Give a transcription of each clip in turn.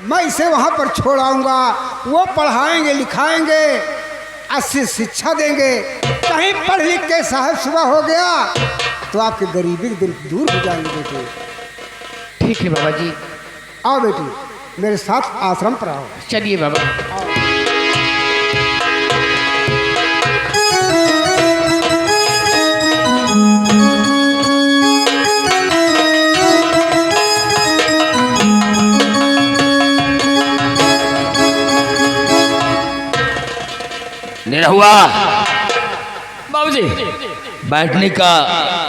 मैं इसे वहाँ पर छोड़ आऊँगा, वो पढ़ाएंगे लिखाएंगे, अच्छी शिक्षा देंगे। कहीं पढ़ लिख के साहब सुबह हो गया तो आपके गरीबी के दिन दूर हो जाएंगे बेटे। ठीक है बाबा जी। आओ बेटी, मेरे साथ आश्रम पर आओ। चलिए बाबा। निरहुआ, बाबूजी बैठने का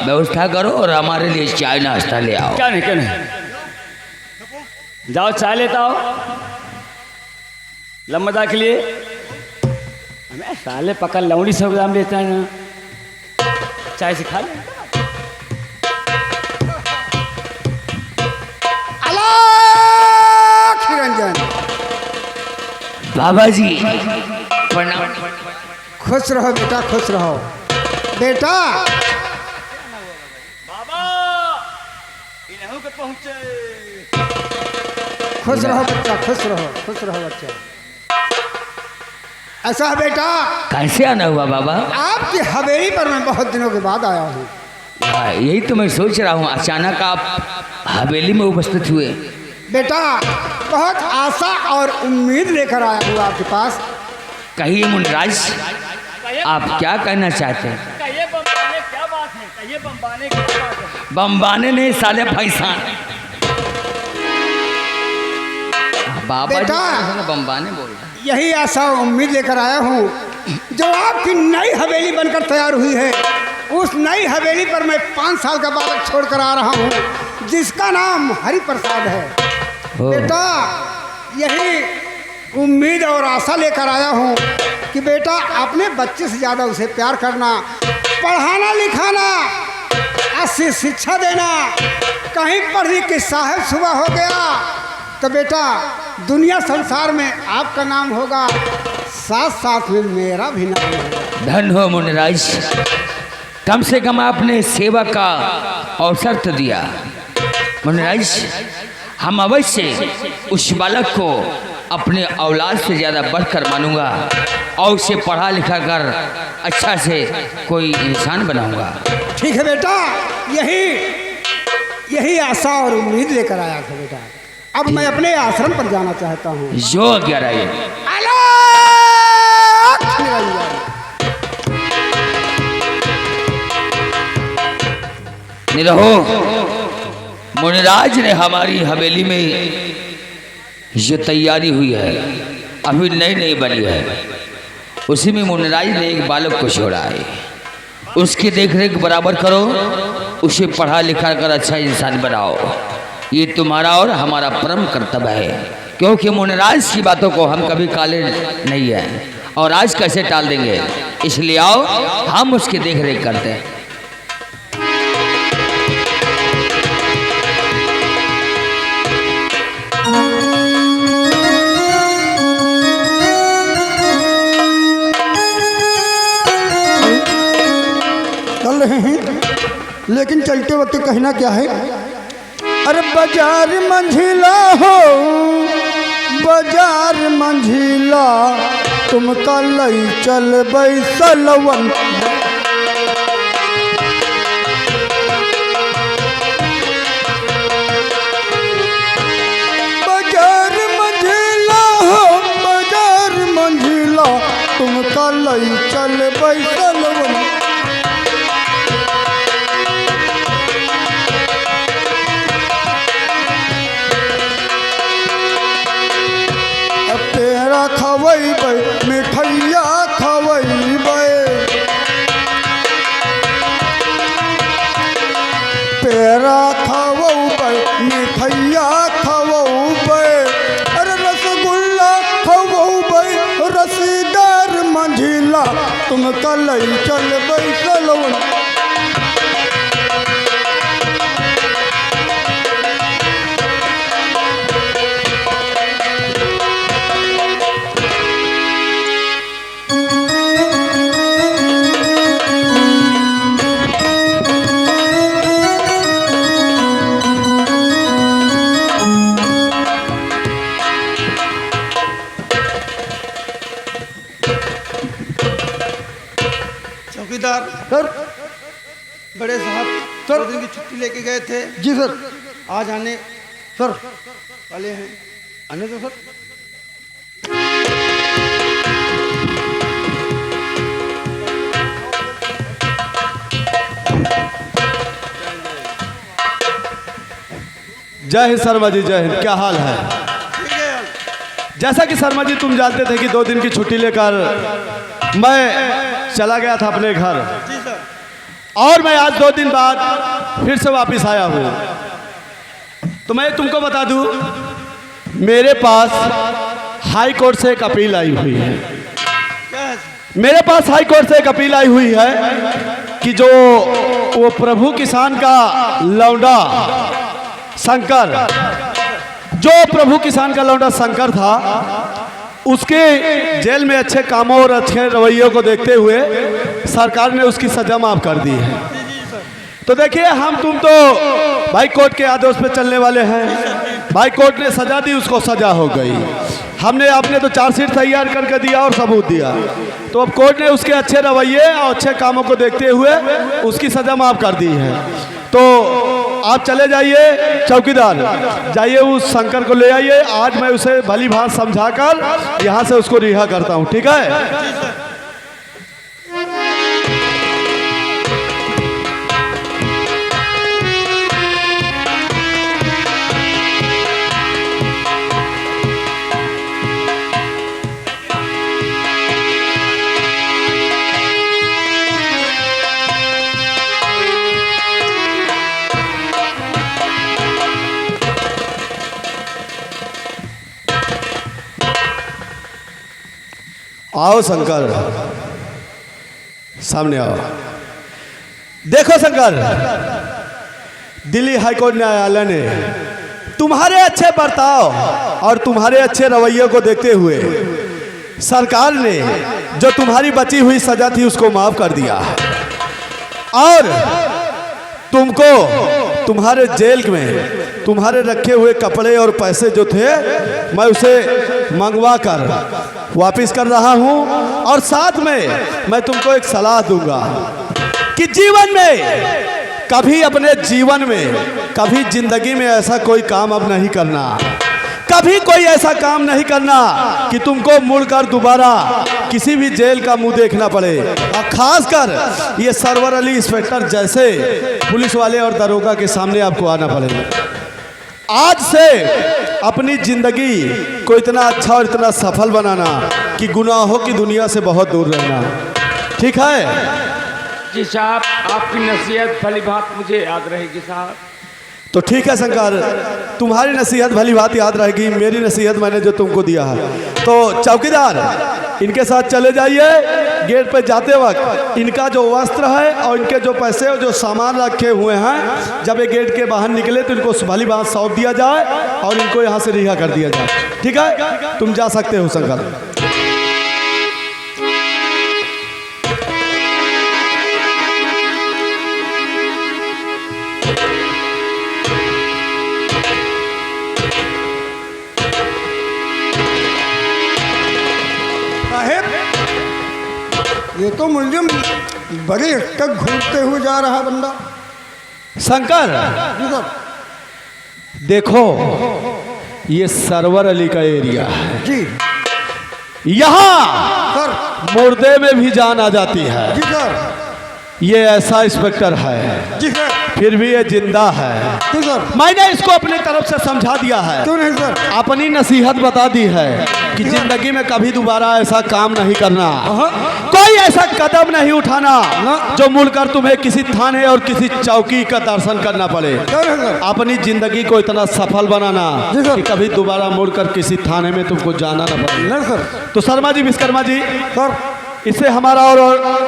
व्यवस्था करो और हमारे लिए चाय नाश्ता ले आओ। क्या नहीं, क्या नहीं, जाओ चाय लेता हो लम्बा के लिए। हमें साले पकड़ लौड़ी सब दाम लेता है ना, चाय से खा ले। अलख निरंजन, बाबा जी प्रणाम। खुश रहो बेटा, खुश रहो बेटा। बाबा इन्हों के पहुंचे। खुश रहो बच्चा, खुश रहो, खुश रहो बच्चा। ऐसा है बेटा, कैसे आना हुआ बाबा? आपकी हवेली पर मैं बहुत दिनों के बाद आया हूँ। यही तो मैं सोच रहा हूँ, अचानक आप हवेली में उपस्थित हुए। बेटा बहुत आशा और उम्मीद लेकर आया हूँ आपके पास। कहिए मुनिराज, आप क्या कहना चाहते हैं? कहिए बम्बाने क्या बात है, कहिए बम्बाने क्या बात है। बम्बाने नहीं साले फैसान। बाबा जी बेटा, बम्बाने बोल रहे हैं। यही आशा और उम्मीद लेकर आया हूँ जो आपकी नई हवेली बनकर तैयार हुई है। उस नई हवेली पर मैं 5 साल का बालक छोड़कर आ रहा हूँ जिसका नाम हरि प्रसाद है। बेटा यही उम्मीद और आशा लेकर आया हूँ कि बेटा अपने बच्चे से ज़्यादा उसे प्यार करना, पढ़ाना लिखाना, अच्छी शिक्षा देना। कहीं पढ़ लिख के साहब सुबह हो गया तो बेटा दुनिया संसार में आपका नाम होगा, साथ साथ में मेरा भी नाम होगा। धन हो मुनिराज, कम से कम आपने सेवा का अवसर तो दिया। मुनिराज, हम अवश्य उस बालक को अपने औलाद से ज़्यादा बढ़कर मानूंगा और उसे पढ़ा लिखा कर अच्छा से कोई इंसान बनाऊंगा। ठीक है बेटा, यही आशा और उम्मीद लेकर आया था बेटा। अब मैं अपने आश्रम पर जाना चाहता हूँ। जो आज्ञा रहे। अलख निरंजन। निरहो, मुनिराज ने हमारी हवेली में जो तैयारी हुई है अभी नई नई बनी है, उसी में मुनिराज ने एक बालक को छोड़ा है। उसकी देखरेख बराबर करो, उसे पढ़ा लिखा कर अच्छा इंसान बनाओ। ये तुम्हारा और हमारा परम कर्तव्य है, क्योंकि मुनिराज की बातों को हम कभी टाले नहीं हैं और आज कैसे टाल देंगे। इसलिए आओ हम उसकी देखरेख करते हैं। चल रहे हैं लेकिन चलते वक्त कहना क्या है? अरे बाजार मंझिला हो, बाजार मंझिला, तुम कल चल बैसलवन। बाजार मंझिला हो, बाजार मंझिला, तुम कल चल बैसलवन। खवैबै मिठैया खवैबै, पेड़ा खवैबै मिठैया खवैबै, अरे रसगुल्ला खवैबै रसीदार मंझिला, तुम कल चलबै चलवन। चौकीदार सर। बड़े साहब सर। 2 दिन की छुट्टी लेके गए थे, जी सर। आज आने सर वाले हैं। आने दो सर। जय हिंद शर्मा जी, जय हिंद। क्या हाल है? ठीक है। जैसा कि शर्मा जी तुम जानते थे कि 2 दिन की छुट्टी लेकर मैं चला गया था अपने घर, जी सर। और मैं आज 2 दिन बाद फिर से वापस आया हूँ। तो मैं तुमको बता दूं, मेरे पास हाई कोर्ट से एक अपील आई हुई है। क्या है सर? मेरे पास हाई कोर्ट से एक अपील आई हुई है कि जो वो प्रभु किसान का लौंडा शंकर, जो प्रभु किसान का लौंडा शंकर था, उसके जेल में अच्छे कामों और अच्छे रवैयों को देखते हुए सरकार ने उसकी सजा माफ कर दी है। तो देखिए, हम तुम तो भाई कोर्ट के आदेश पे चलने वाले हैं। भाई कोर्ट ने सजा दी, उसको सजा हो गई। आपने तो चार्जशीट तैयार करके दिया और सबूत दिया, तो अब कोर्ट ने उसके अच्छे रवैये और अच्छे कामों को देखते हुए उसकी सजा माफ कर दी है। तो आप चले जाइए, चौकीदार जाइए, उस शंकर को ले आइए। आज मैं उसे भली भांति समझाकर यहाँ से उसको रिहा करता हूँ, ठीक है? आओ शंकर, सामने आओ। देखो शंकर, दिल्ली हाईकोर्ट न्यायालय ने तुम्हारे अच्छे बर्ताव और तुम्हारे अच्छे रवैये को देखते हुए सरकार ने जो तुम्हारी बची हुई सजा थी उसको माफ कर दिया, और तुमको तुम्हारे जेल में तुम्हारे रखे हुए कपड़े और पैसे जो थे, मैं उसे मंगवा कर वापिस कर रहा हूं। और साथ में मैं तुमको एक सलाह दूंगा कि जीवन में कभी, अपने जीवन में कभी, जिंदगी में ऐसा कोई काम अब नहीं करना। कभी कोई ऐसा काम नहीं करना कि तुमको मुड़कर दोबारा किसी भी जेल का मुंह देखना पड़े। और खासकर ये सरवर अली इंस्पेक्टर जैसे पुलिस वाले और दरोगा के सामने आपको आना पड़ेगा। आज से अपनी जिंदगी को इतना अच्छा और इतना सफल बनाना कि गुनाहों की दुनिया से बहुत दूर रहना, ठीक है? जी साहब, आपकी नसीहत भली बात मुझे याद रहेगी साहब। तो ठीक है शंकर, तुम्हारी नसीहत भली बात याद रहेगी, मेरी नसीहत मैंने जो तुमको दिया है। तो चौकीदार, इनके साथ चले जाइए। गेट पे जाते वक्त इनका जो वस्त्र है और इनके जो पैसे और जो सामान रखे हुए हैं, जब ये गेट के बाहर निकले तो इनको भली बात सौंप दिया जाए और इनको यहाँ से रिहा कर दिया जाए, ठीक है? तुम जा सकते हो शंकर। ये तो मुलजिम बड़ी हद तक घूमते हुए जा रहा बंदा। शंकर, जी सर। देखो, ये सरवर अली का एरिया है। जी यहाँ सर। मुर्दे में भी जान आ जाती है। जी सर। ये ऐसा इंस्पेक्टर है, जी सर। फिर भी ये जिंदा है। जी सर। मैंने इसको अपनी तरफ से समझा दिया है, क्यों नहीं सर? अपनी नसीहत बता दी है कि जिंदगी में कभी दोबारा ऐसा काम नहीं करना, कोई ऐसा कदम नहीं उठाना जो मुड़कर तुम्हें किसी थाने और किसी चौकी का दर्शन करना पड़े। क्यों नहीं सर? अपनी जिंदगी को इतना सफल बनाना जी सर। कि कभी दोबारा मुड़कर किसी थाने में तुमको जाना न पड़े। नहीं सर। तो शर्मा जी, विश्वकर्मा जी, सर। इससे हमारा और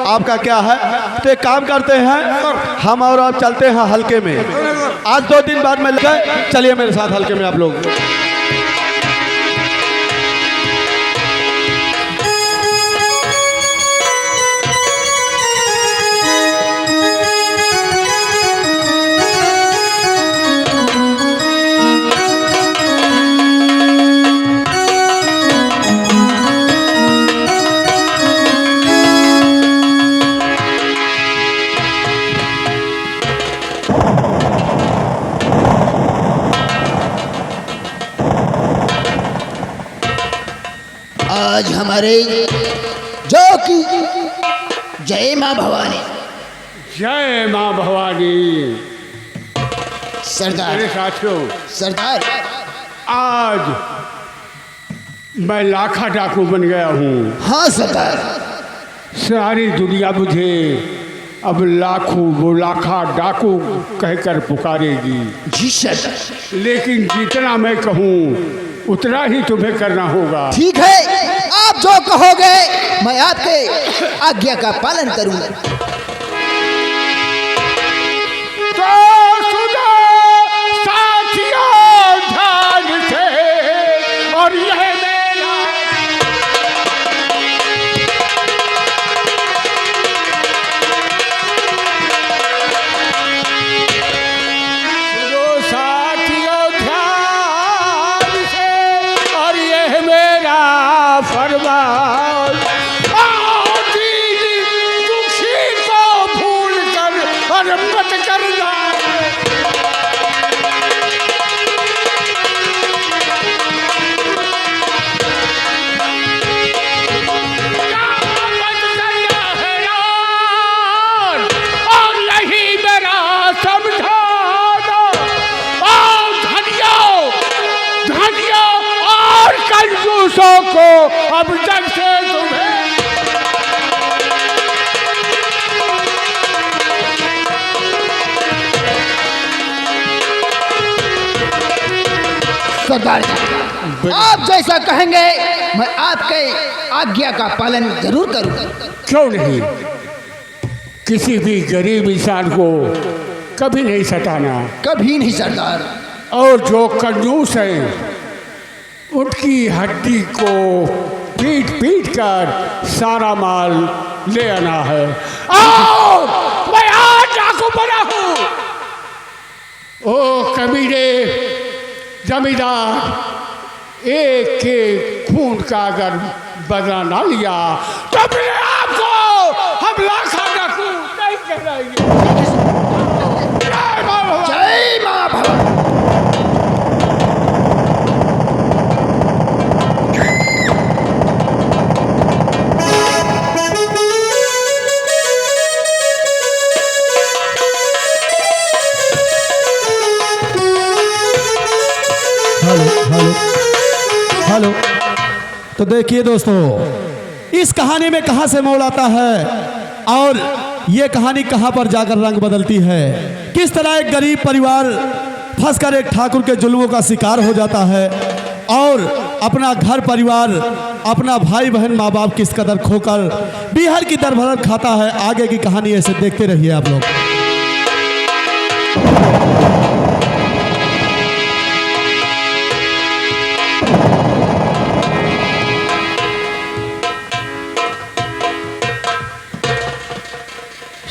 आपका क्या है? तो एक काम करते हैं, हम और आप चलते हैं हल्के में। आज 2 दिन बाद में गए, चलिए मेरे साथ हल्के में आप लोग। आज हमारे जो की जय माँ भवानी। जय माँ भवानी। सरदार, मेरे साथियों, सरदार, आज मैं लाखा डाकू बन गया हूँ। हाँ सरदार। सारी दुनिया मुझे अब लाखों वो लाखा डाकू कहकर पुकारेगी। जी सरदार। लेकिन जितना मैं कहूँ उतना ही तुम्हें करना होगा। ठीक है, आप जो कहोगे मैं आपके आज्ञा का पालन करूंगा। तो सुनो साथियों ध्यान से, और यह मेरा सुनो साथियों ध्यान से, और यह मेरा फरमान। दुखी को भूल कर और मत करना। मत करना हैरान, और यही मेरा समझाना। और धनियों धनियों और कंजूसों को अब जग से तुम्हें सरदार जी, आप जैसा कहेंगे मैं आपके आज्ञा का पालन जरूर करूंगा। क्यों नहीं? किसी भी गरीब इंसान को कभी नहीं सताना, कभी नहीं सरदार। और जो कंजूस हैं उनकी हड्डी को पीट पीट कर सारा माल ले आना है। और मैं आज डाकू बना हूँ। ओ कमीने जमींदार, एक के खून का अगर बदला ना लिया तो फिर आपको हम लाखा डाकू नहीं कहलाएंगे। जय माँ भवानी। जय माँ भवानी। Hello hello. तो देखिए दोस्तों, इस कहानी में कहाँ से मोड़ आता है और ये कहानी कहाँ पर जाकर रंग बदलती है, किस तरह एक गरीब परिवार फंसकर एक ठाकुर के जुल्मों का शिकार हो जाता है और अपना घर परिवार, अपना भाई बहन माँ बाप किस कदर खोकर बिहार की दरभरत खाता है। आगे की कहानी ऐसे देखते रहिए आप लोग।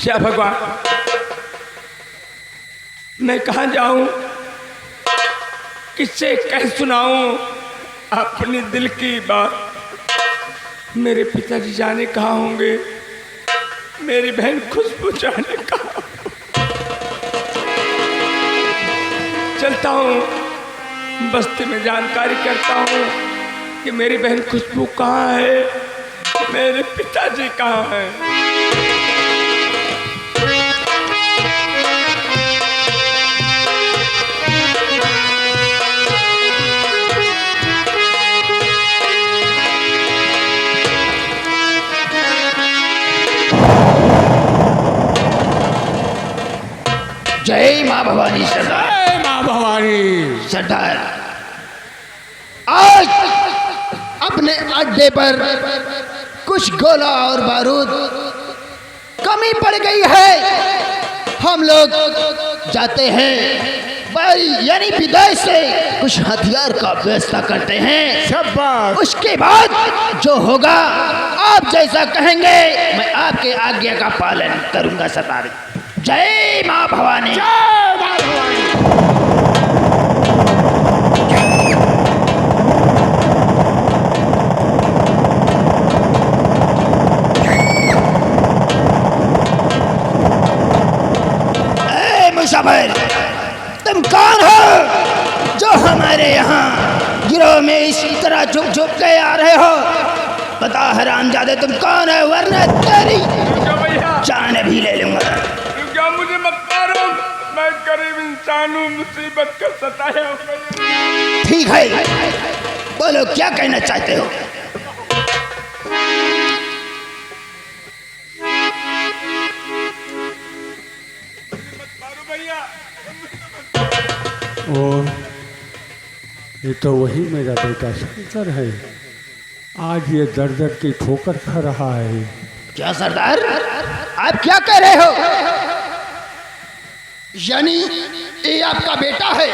श्या भगवान, मैं कहाँ जाऊं, किससे कह सुनाऊं अपने दिल की बात। मेरे पिताजी जाने कहाँ होंगे, मेरी बहन खुशबू जाने कहाँ। चलता हूँ बस्ती में जानकारी करता हूँ कि मेरी बहन खुशबू कहाँ है, मेरे पिताजी कहाँ हैं। जय माँ भवानी सरदार। जय माँ भवानी। सरदार, आज अपने अड्डे पर कुछ गोला और बारूद कमी पड़ गई है। हम लोग जाते हैं यानी विदेश से कुछ हथियार का व्यवस्था करते हैं। शाबाश। उसके बाद जो होगा आप जैसा कहेंगे मैं आपके आज्ञा का पालन करूंगा सरदार। जय माँ भवानी। जय माँ भवानी। मुसाफिर, तुम कौन हो जो हमारे यहाँ गिरोह में इस तरह छुप छुप के आ रहे हो? बता हरामजादे तुम कौन है, वरना तेरी भैया जान भी ले लूंगा। क्या मुझे मत मारो, मैं गरीब इंसान हूँ, मुसीबत का सताया हूँ। ठीक है, बोलो क्या कहना चाहते हो? मारो भैया। ओ, ये तो वही मेरा बेटा शंकर है। आज ये दर दर की ठोकर खा रहा है। क्या सरदार, आप क्या कह रहे हो? यानी ये आपका बेटा है?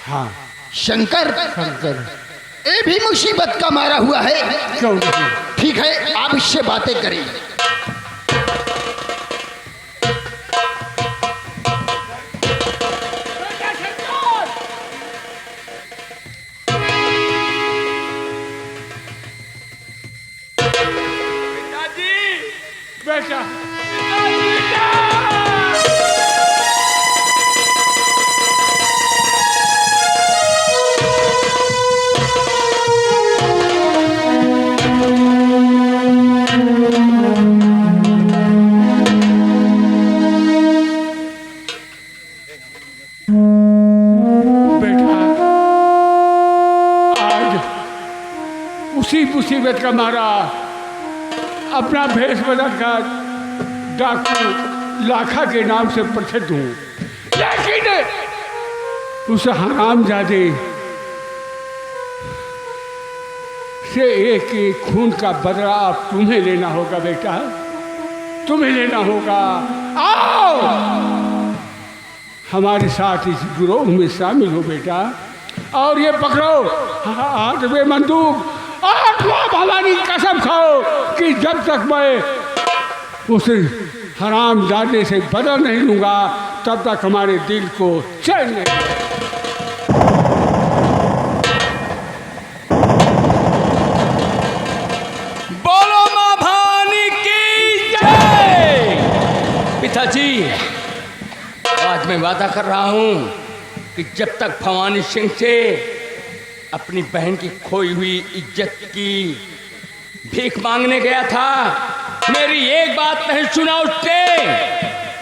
हाँ, शंकर शंकर। ये भी मुसीबत का मारा हुआ है? क्यों नहीं? ठीक है, आप इससे बातें करें। पिताजी, बेटा, बेटा, आज उसी मुसीबत का मारा अपना भेष बदल कर डाकू लाखा के नाम से प्रसिद्ध हूँ, लेकिन उस हरामजादे से एक एक खून का बदला अब तुम्हें लेना होगा बेटा, तुम्हें लेना होगा। आओ हमारे साथ इस गिरोह में शामिल हो बेटा, और ये पकड़ो हाथ में बंदूक, और तुम हमारी कसम खाओ कि जब तक मैं उस हरामजादे से बदल नहीं लूंगा तब तक हमारे दिल को चैन नहीं। बोलो माँ भवानी की जय। पिताजी, आज मैं वादा कर रहा हूँ कि जब तक भवानी सिंह से अपनी बहन की खोई हुई इज्जत की भीख मांगने गया था, मेरी एक बात नहीं सुना उसने।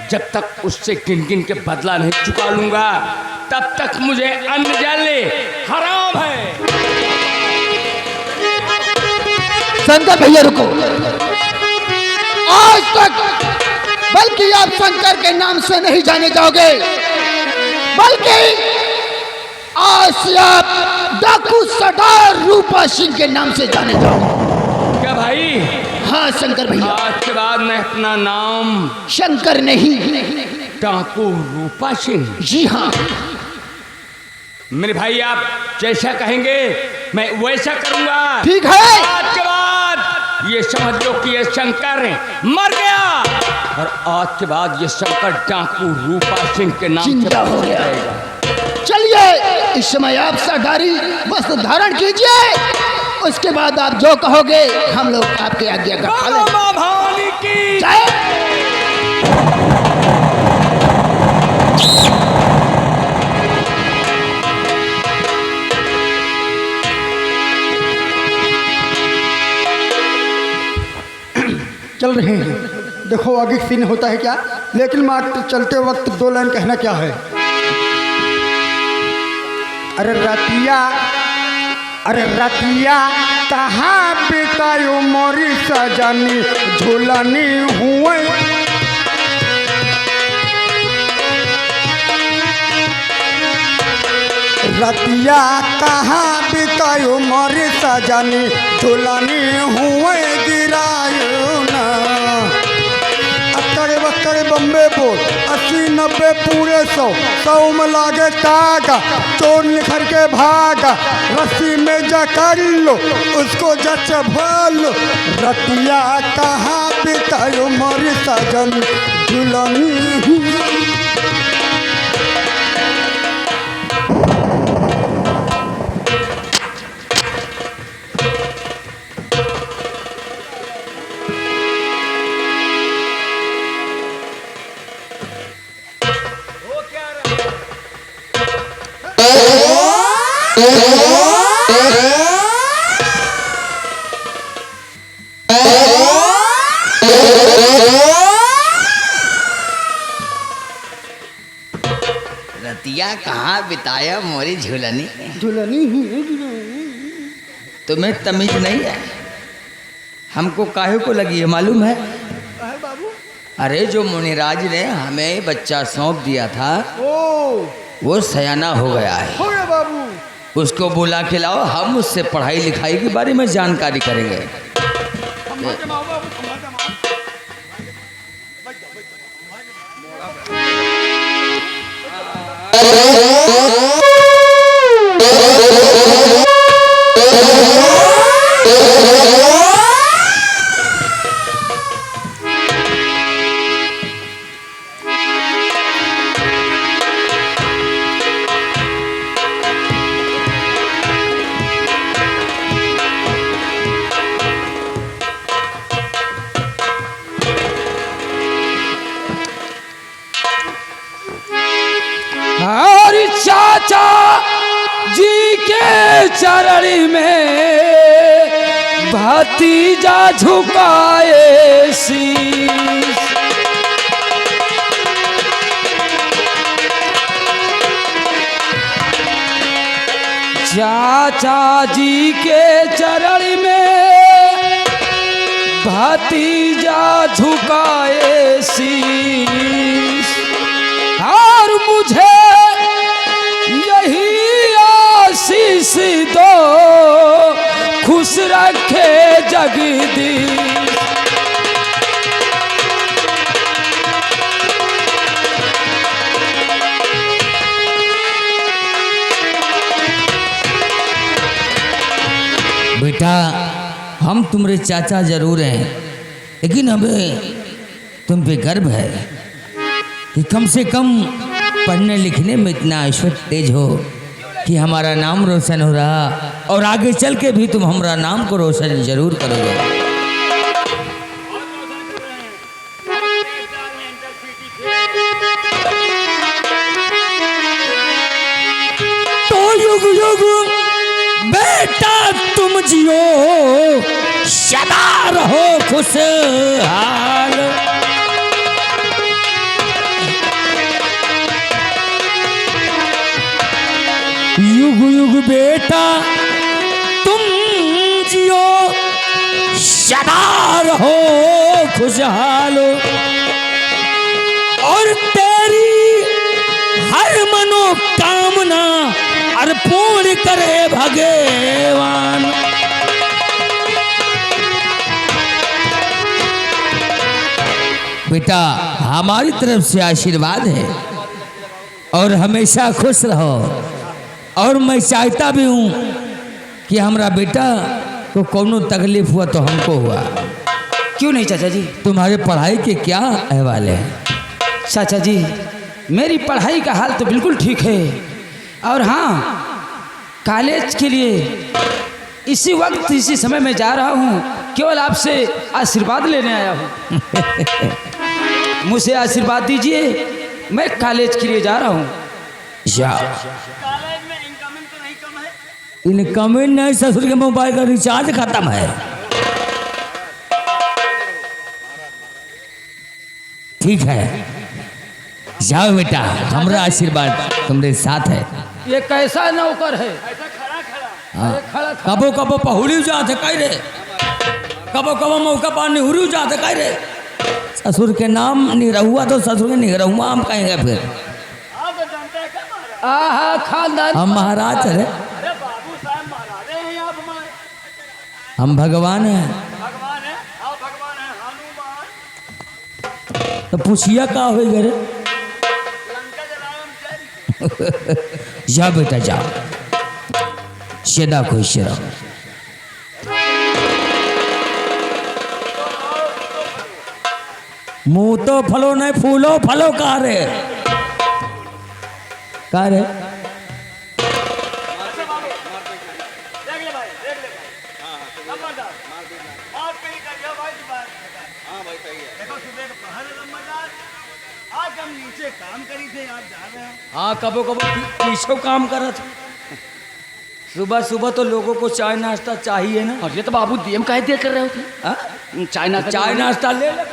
जब तक उससे गिन गिन के बदला नहीं चुका लूंगा तब तक मुझे अन्न जल हराम है। शंकर भैया रुको, आज तक बल्कि आप शंकर के नाम से नहीं जाने जाओगे, बल्कि आज से आप डाकू सरदार रूपा सिंह के नाम से जाने जाओगे। क्या भाई? हाँ शंकर भैया, आज के बाद मैं अपना नाम शंकर नहीं, डाकू रूपा सिंह। जी हाँ। मेरे भाई आप जैसा कहेंगे मैं वैसा करूंगा। ठीक है। आज के बाद ये समझ लो कि ये शंकर मर गया, और आज के बाद ये शंकर डाकू रूपा सिंह के नाम से जिंदा हो गया। रहेगा। चलिए इस समय आप सरदारी वस्त्र धारण कीजिए, उसके बाद आप जो कहोगे हम लोग आपके आज्ञा का पालन। बोलो माँ भवानी की जय। चल रहे हैं, देखो आगे सीन होता है क्या, लेकिन मात्र चलते वक्त दो लाइन कहना क्या है। अरे रतिया कहाँ बितायो मोरी सजनी झूलनी हुए। रतिया कहाँ बितायो मोरी सजनी झूलनी हुए गिरायो ना। अकड़ बकड़ बम्बे बोल 80-90 पूरे 100 में लागे टाका, चोर निखर के भागा, रस्सी में जकड़ लो उसको जच भोल लो। रतिया कहाँ बितायो मोरी सजन झूलनी। रतिया कहाँ बिताया मोरी झूलनी? दुल्हनी ही है, तुम्हें तमीज नहीं है? हमको काहे को लगी है मालूम है? बाबू। अरे जो मुनिराज ने हमें बच्चा सौंप दिया था ओ वो सयाना हो गया है। हो गया बाबू। उसको बुला के लाओ, हम उससे पढ़ाई लिखाई के बारे में जानकारी करेंगे। हमारी चाचा जी के चरण में भतीजा झुकाए शीश। चाचा जी के चरण में भतीजा झुकाए शीश। और मुझे यही आशीष दो, खुश रखे जगदीश। बेटा हम तुम्हारे चाचा जरूर हैं, लेकिन हमें तुम पे गर्व है कि कम से कम पढ़ने लिखने में इतना ऐश्वर्य तेज हो कि हमारा नाम रोशन हो रहा, और आगे चल के भी तुम हमारा नाम को रोशन जरूर करोगे। तो युग युग बेटा तुम जियो, सदा रहो खुशहाल। युग युग बेटा तुम जियो, सदा रहो खुशहाल। और तेरी हर मनोकामना अर्पण करे भगवान। बेटा हमारी तरफ से आशीर्वाद है, और हमेशा खुश रहो। और मैं चाहता भी हूँ कि हमारा बेटा को कोनो तकलीफ हुआ तो हमको हुआ। क्यों नहीं चाचा जी? तुम्हारे पढ़ाई के क्या अहवाल है? चाचा जी मेरी पढ़ाई का हाल तो बिल्कुल ठीक है, और हाँ कॉलेज के लिए इसी वक्त इसी समय में जा रहा हूँ, केवल आपसे आशीर्वाद लेने आया हूँ। मुझे आशीर्वाद दीजिए, मैं कॉलेज के लिए जा रहा हूँ। इनकमिंग नहीं, ससुर के मोबाइल का रिचार्ज खत्म है। ठीक है जाओ बेटा, हमारा आशीर्वाद तुम्हारे साथ है। ये कैसा नौकर है? कबो कबो पहुड़ी जाते कह रे, कबो कबो मौका पा निहुरी जाते कह रे। ससुर के नाम निरहुआ तो ससुर के निरहुआ हम कहेंगे फिर। आहा खानदान हम महाराज है, हम भगवान हैं। तो पूछिया का हो रे। जा बेटा जा, सदा खुश रहो। मुंह तो फलो नहीं, फूलो फलो का रे, का रे? हाँ कबो कबो पीछे काम करा था। सुबह सुबह तो लोगों को चाय नाश्ता चाहिए ना। और ये तो बाबू डीएम काहे दिया कर रहे होते? हाँ? चाय नाश्ता ले ले।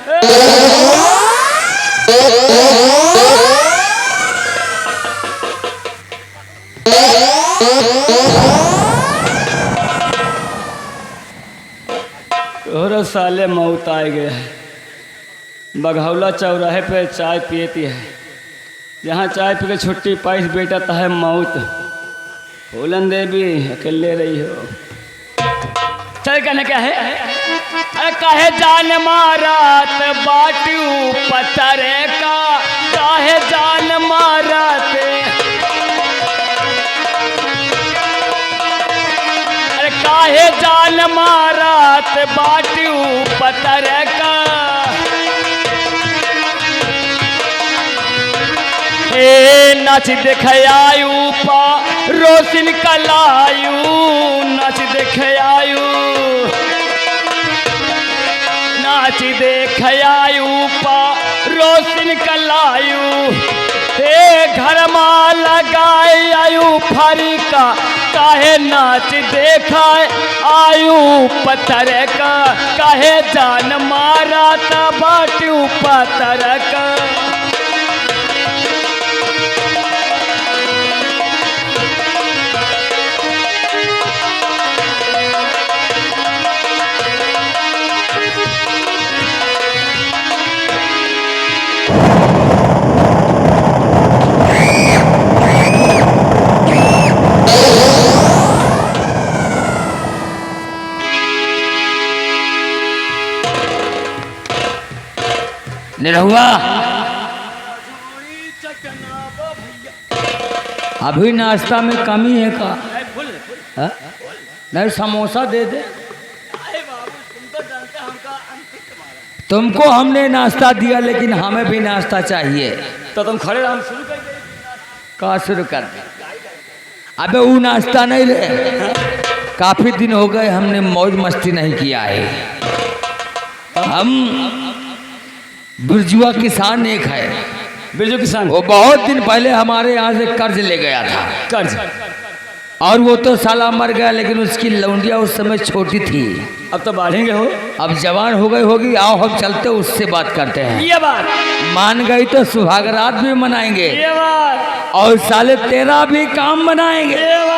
तोहरा साले मौत आ गया है। बघौला चौराहे पे चाय पियती है, जहाँ चाय पी के छुट्टी पाइस बेटा है मौत। फूलन देवी अकेले रही हो। चल कहना क्या है? अरे काहे जान मारात बाटू पतरे का, काहे जान मारात, अरे काहे जान मारात बाटू पतरे का। नाच देखयायु पा रोशन कलायु, नाच देखयायु, नाच देखयायु पा रोशन कलायु। हे घर माँ लगाए आयु फरी का, काहे नाच देखा आयु पत्थर का, काहे जान मारा था बाटू पत्थर का। निरहुआ, अभी नाश्ता में कमी है का? हा? नहीं समोसा दे दे। तुमको हमने नाश्ता दिया लेकिन हमें भी नाश्ता चाहिए। तो तुम खड़े रहो, हम शुरू कर दें। कहाँ शुरू कर दे? अबे वो नाश्ता नहीं ले, काफी दिन हो गए हमने मौज मस्ती नहीं किया है। हम बिरजुआ किसान एक है, बिरजू किसान, वो बहुत दिन पहले हमारे यहाँ से कर्ज ले गया था। कर्ज? और वो तो साला मर गया, लेकिन उसकी लौंडिया उस समय छोटी थी। अब तो बढ़ेंगे हो, अब जवान हो गई होगी। आओ हम चलते उससे बात करते हैं। ये बात मान गई तो सुहागरात भी मनाएंगे, ये बात और साले तेरा भी काम बनाएंगे। ये बात।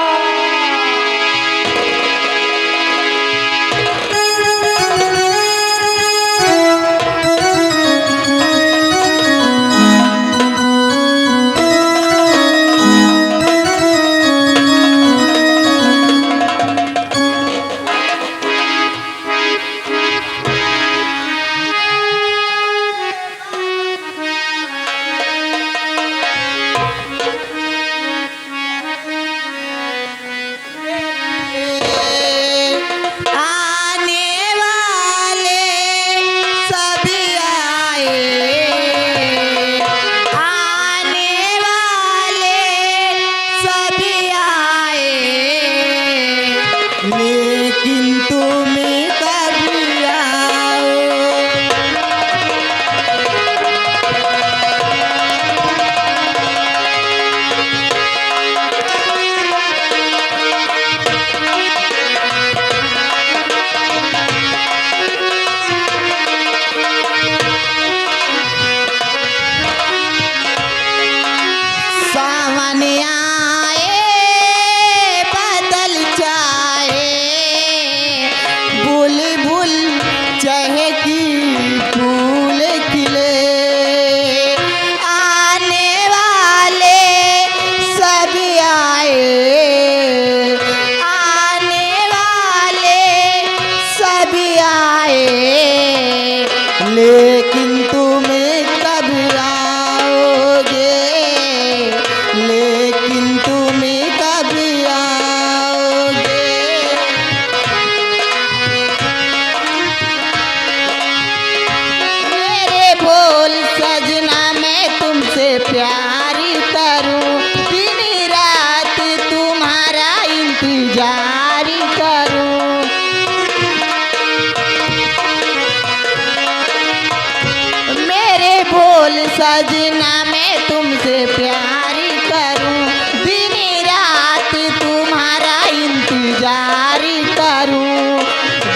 सजना मैं तुमसे प्यारी करूं, दिन रात तुम्हारा इंतजार करूं।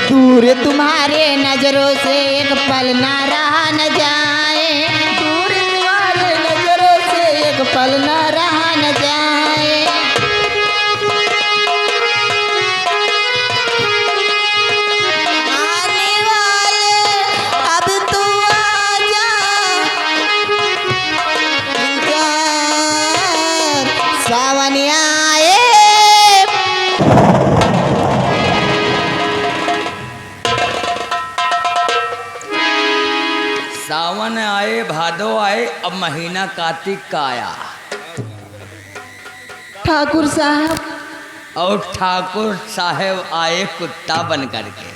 दूर तुम्हारे नजरों से एक पल ना रहा न जाए, दूर तुम्हारे नजरों से एक पल ना रहा न जाए। आने अब महीना कार्तिक का आया ठाकुर साहब, और ठाकुर साहब आए कुत्ता बन करके।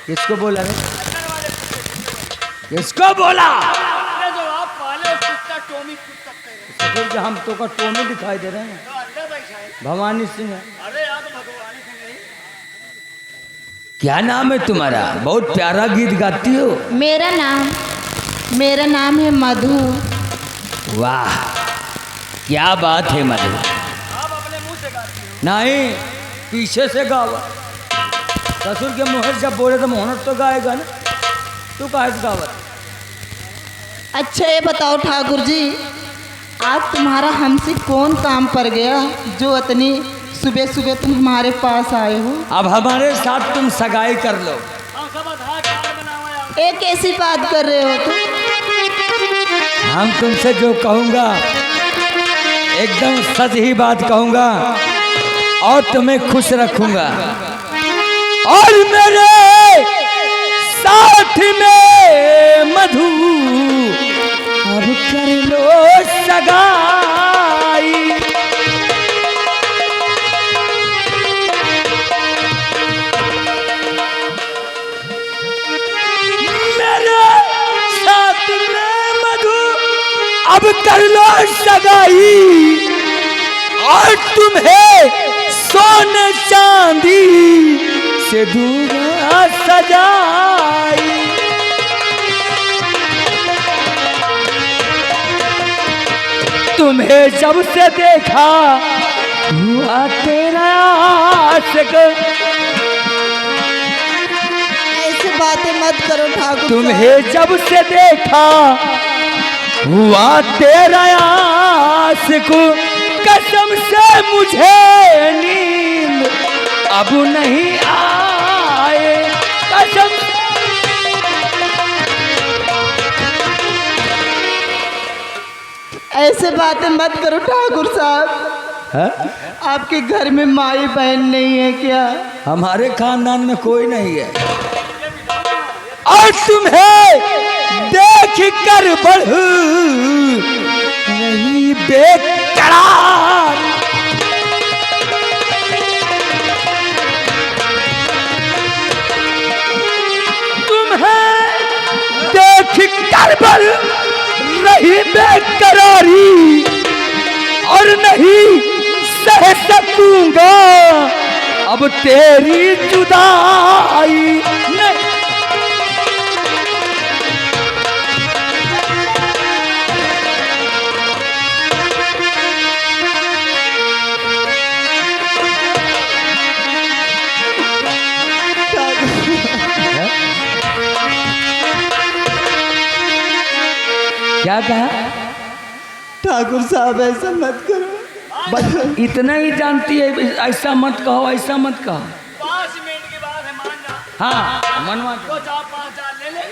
किसको बोला रे? किसको बोला? सफेद के हम तो का टोमी दिखाई दे रहे हैं। भवानी सिंह है। क्या नाम है तुम्हारा? बहुत प्यारा गीत गाती हो। मेरा नाम है मधु। वाह, क्या बात है मधु। नहीं, पीछे से गावा। ससुर के मुँह से जब बोले तो मोहनत तो गाएगा ना। तू कहा गावत? अच्छा ये बताओ ठाकुर जी, आज तुम्हारा हमसे कौन काम पड़ गया जो इतनी सुबह सुबह तुम हमारे पास आए हो? अब हमारे साथ तुम सगाई कर लो। एक ऐसी बात कर रहे हो तुम? हम तुमसे जो कहूँगा एकदम सच ही बात कहूँगा और तुम्हें खुश रखूँगा। और मेरे साथ में मधु अब कर लो सगाई। मेरे साथ में मधु अब कर लो सगाई और तुम्हें सोने चांदी से दूंगा सजाई। तुम्हें जब से देखा हुआ तेरा आशिक। ऐसी बातें मत करो ठाकुर। तुम्हें जब से देखा हुआ तेरा आशिक, कसम से मुझे नींद अब नहीं आए। कसम ऐसे बातें मत करो ठाकुर साहब। आपके घर में माई बहन नहीं है क्या? हमारे खानदान में कोई नहीं है और तुम्हें देख कर बढ़ नहीं बेकरार। तुम्हें देख कर बढ़ रही बेकरारी और नहीं सह सकूंगा अब तेरी जुदाई। नहीं क्या कहा? ठाकुर साहब ऐसा मत करो। बस इतना ही जानती है, ऐसा मत कहो, ऐसा मत कहो। 5 मिनट की बात है, मान जा। हाँ मनवा तो जा 5 जा ले ले।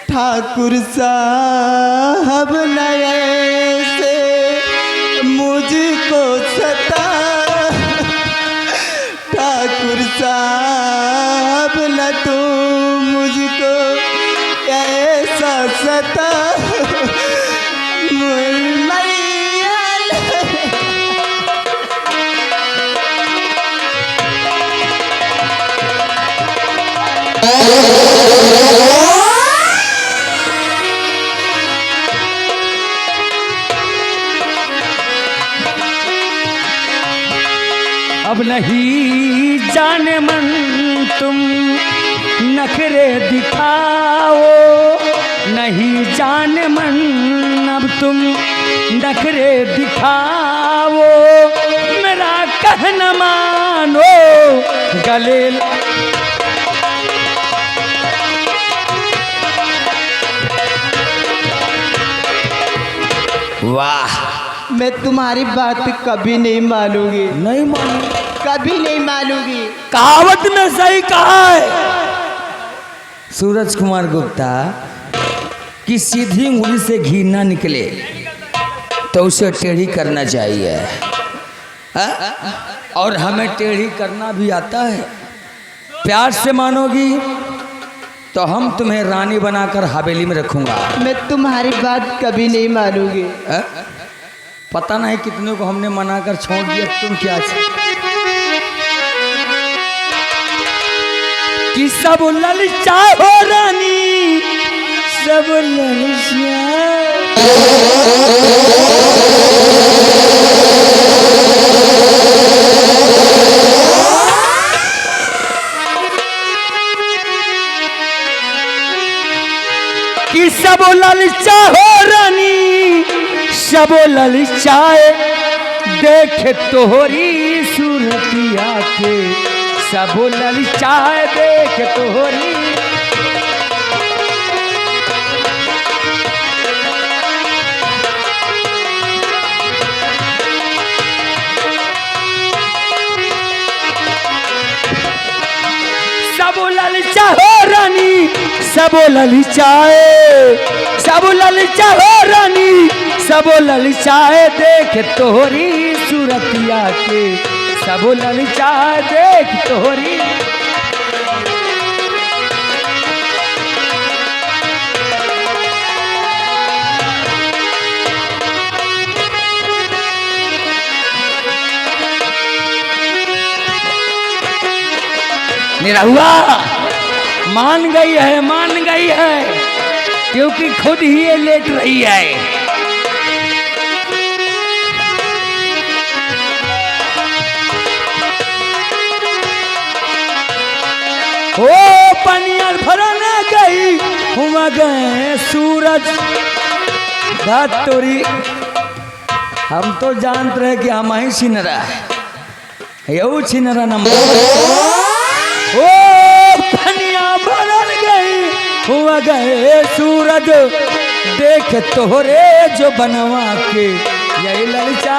ठाकुर साहब नए से मुझको सता। ठाकुर साहब न तू मुझको ऐसा सता। अब नहीं जाने मन तुम नखरे दिखाओ, नहीं जाने मन अब तुम नखरे दिखाओ। मेरा कहना मानो गले वाह, मैं तुम्हारी बात कभी नहीं मानूंगी। नहीं मानो, कभी नहीं मानूंगी। कहावत में सही कहा है सूरज कुमार गुप्ता कि सीधी उंगली से घी ना निकले तो उसे टेढ़ी करना चाहिए। और हमें टेढ़ी करना भी आता है। प्यार से मानोगी तो हम तुम्हें रानी बनाकर हवेली में रखूंगा। मैं तुम्हारी बात कभी नहीं मानूंगी। पता नहीं कितने को हमने मना कर छोड़ दिया, तुम क्या कि सब ललचा हो रानी, सब ललचा कि सब ललचा हो रानी, सब ललचाए देख तोहरी सूरतिया के, सब ललचाए देख तोहरी। सब ललचा हो रानी, सब ललचाए, सब ललचा हो रानी, सब ललचाए देख तोहरी सूरतिया के, सब ललचाए देख तोहरी। निरहुआ मान गई है क्योंकि खुद ही ये लेट रही है। ओ पनियर भरने गई हुआ गए सूरज तोरी। हम तो जानते रहे कि हम ही छिनरा है, यू छिनरा नंबर। ओ पनिया भरन गई हुआ गए सूरज देख तोहरे जो बनवा के, यही ललचा।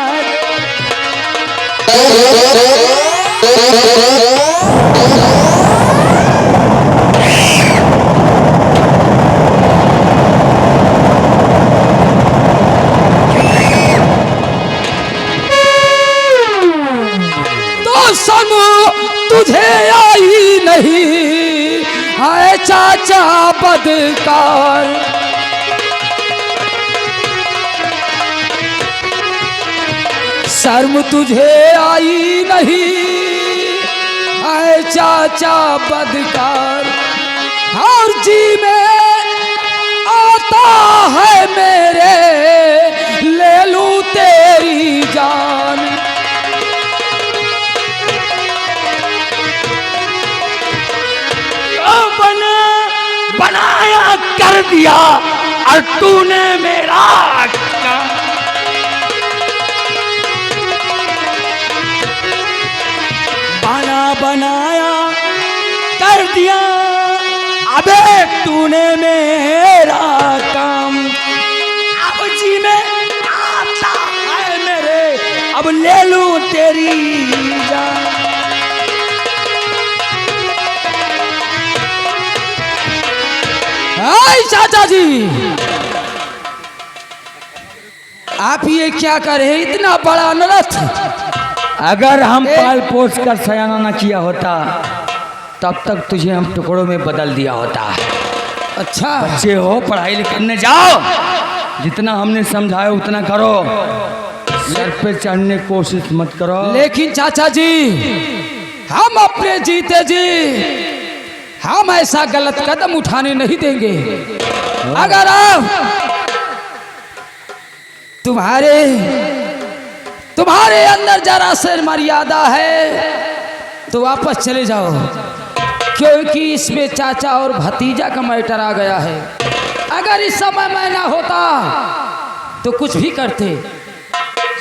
तो सम तुझे आई नहीं है चाचा बदकार, शर्म तुझे आई नहीं है चाचा बदकार, और जी में आता है मेरे ले लूं तेरी जान। बनाया कर दिया और तूने मेरा काम। बनाया कर दिया, अबे तूने मेरा काम। अब जी में आता है मेरे, अब ले लूं तेरी जान। चाचा जी आप ये क्या करे, इतना बड़ा नरथ। अगर हम पाल पोस कर सयाना न किया होता तब तक तुझे हम टुकड़ों में बदल दिया होता। अच्छा बच्चे हो, पढ़ाई करने जाओ, जितना हमने समझाया उतना करो, सर पे चढ़ने की कोशिश मत करो। लेकिन चाचा जी हम अपने जीते जी हम ऐसा गलत कदम उठाने नहीं देंगे। अगर आप तुम्हारे अंदर जरा से मर्यादा है तो वापस चले जाओ, क्योंकि इसमें चाचा और भतीजा का मैटर आ गया है। अगर इस समय मैं ना होता तो कुछ भी करते।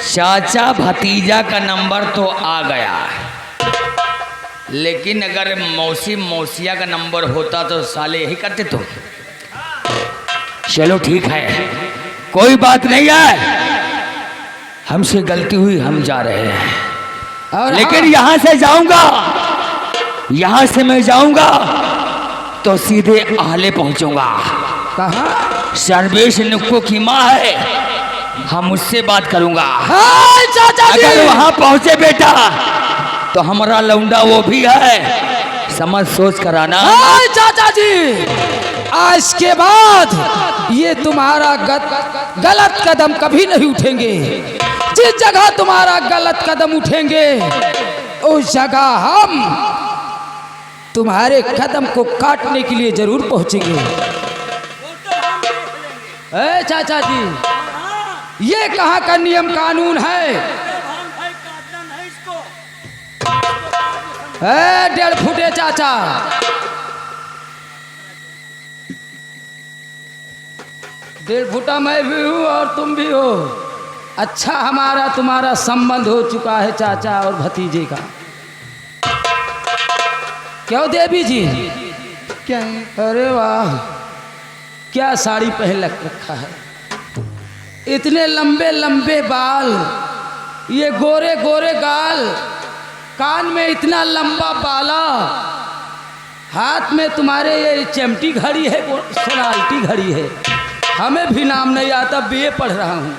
चाचा भतीजा का नंबर तो आ गया, लेकिन अगर मौसी मौसिया का नंबर होता तो साले यही करते तुम। चलो ठीक है, कोई बात नहीं है, हमसे गलती हुई, हम जा रहे हैं। और लेकिन यहाँ से जाऊंगा, यहाँ से मैं जाऊंगा तो सीधे आहले पहुंचूंगा। कहाँ? सर्वेश नुक्को की माँ है, हम उससे बात करूंगा। चाचा जी अगर वहां पहुंचे बेटा तो हमारा लौंडा वो भी है, समझ सोच कर आना। हाय चाचा जी, आज के बाद ये तुम्हारा गलत कदम कभी नहीं उठेंगे। जिस जगह तुम्हारा गलत कदम उठेंगे उस जगह हम तुम्हारे कदम को काटने के लिए जरूर पहुंचेंगे। ए चाचा जी, ये कहाँ का नियम कानून है? ए 1.5 फुटे चाचा, 1.5 फुटा मैं भी हूँ और तुम भी हो। अच्छा हमारा तुम्हारा संबंध हो चुका है चाचा और भतीजे का। क्यों देवी जी? क्या है? अरे वाह, क्या साड़ी पहन रखा है, इतने लंबे लंबे बाल, ये गोरे गोरे गाल, कान में इतना लंबा बाला, हाथ में तुम्हारे ये चमटी घड़ी है, वो सोनाल्टी घड़ी है। हमें भी नाम नहीं आता, बीए पढ़ रहा हूँ।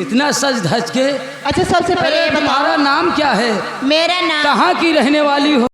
इतना सज धज के। अच्छा सबसे पहले तुम्हारा नाम क्या है? मेरा नाम, कहाँ की रहने वाली हो?